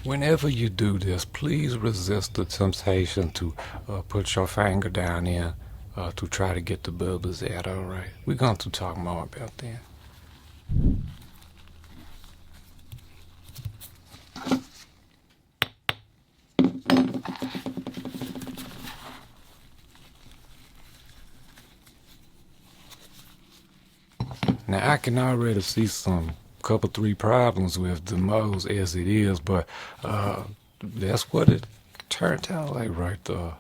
Whenever you do this, please resist the temptation to put your finger down in to try to get the bubbles out, alright? We're going to talk more about that. Now I can already see some couple three problems with the moles as it is, but that's what it turned out like right there.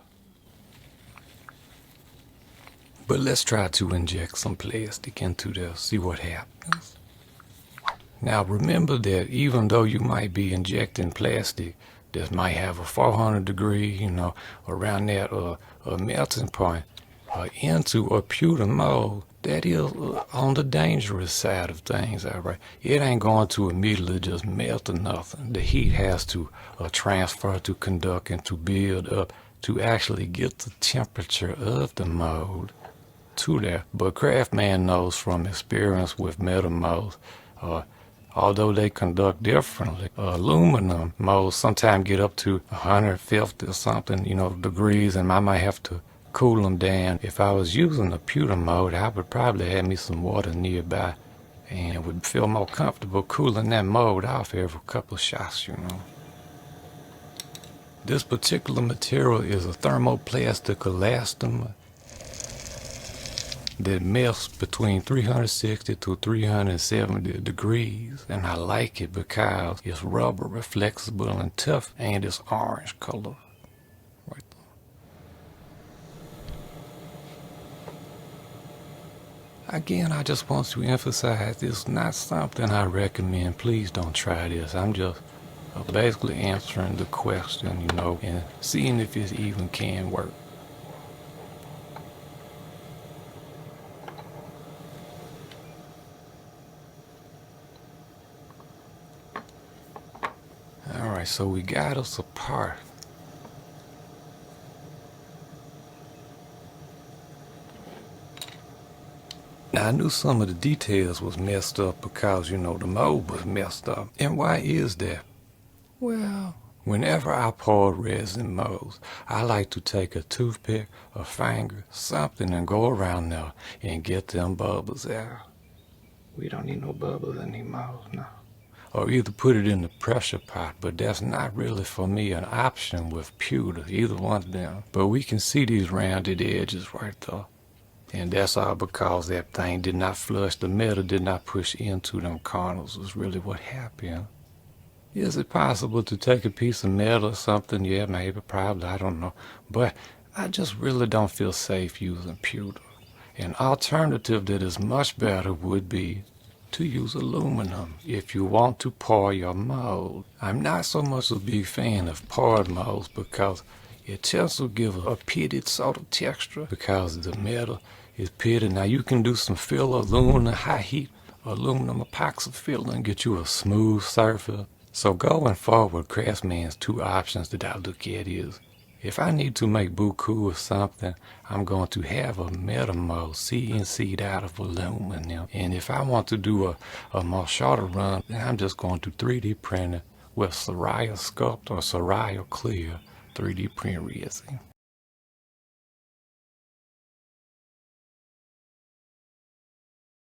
But let's try to inject some plastic into this, see what happens. Now remember that even though you might be injecting plastic that might have a 400 degree, around that a melting point, into a pewter mold, that is on the dangerous side of things, all right? It ain't going to immediately just melt or nothing. The heat has to transfer, to conduct, and to build up to actually get the temperature of the mold to there. But Craftsman knows from experience with metal molds, although they conduct differently, aluminum molds sometimes get up to 150 or something, degrees, and I might have to cool them down. If I was using a pewter mold, I would probably have me some water nearby and would feel more comfortable cooling that mold off every couple of shots, This particular material is a thermoplastic elastomer that melts between 360 to 370 degrees, and I like it because it's rubber, flexible and tough, and it's orange color right there. Again, I just want to emphasize it's not something I recommend. Please don't try this. I'm just basically answering the question, and seeing if it even can work. Alright, so we got us a part. Now I knew some of the details was messed up because, the mold was messed up. And why is that? Well, whenever I pour resin molds, I like to take a toothpick, a finger, something, and go around there and get them bubbles out. We don't need no bubbles in these molds now. Or either put it in the pressure pot, but that's not really for me an option with pewter, either one of them. But we can see these rounded edges right there. And that's all because that thing did not flush, the metal did not push into them corners, is really what happened. Is it possible to take a piece of metal or something? Yeah, maybe, probably, I don't know. But I just really don't feel safe using pewter. An alternative that is much better would be to use aluminum if you want to pour your mold. I'm not so much a big fan of poured molds because it tends to give a pitted sort of texture because the metal is pitted. Now you can do some filler, aluminum, high heat, aluminum epoxy filler and get you a smooth surface. So going forward, Craftsman's two options that I look at is, if I need to make buku or something, I'm going to have a metal mold CNC'd out of aluminum. And if I want to do a more shorter run, then I'm just going to 3D print it with Soraya Sculpt or Soraya Clear 3D print resin.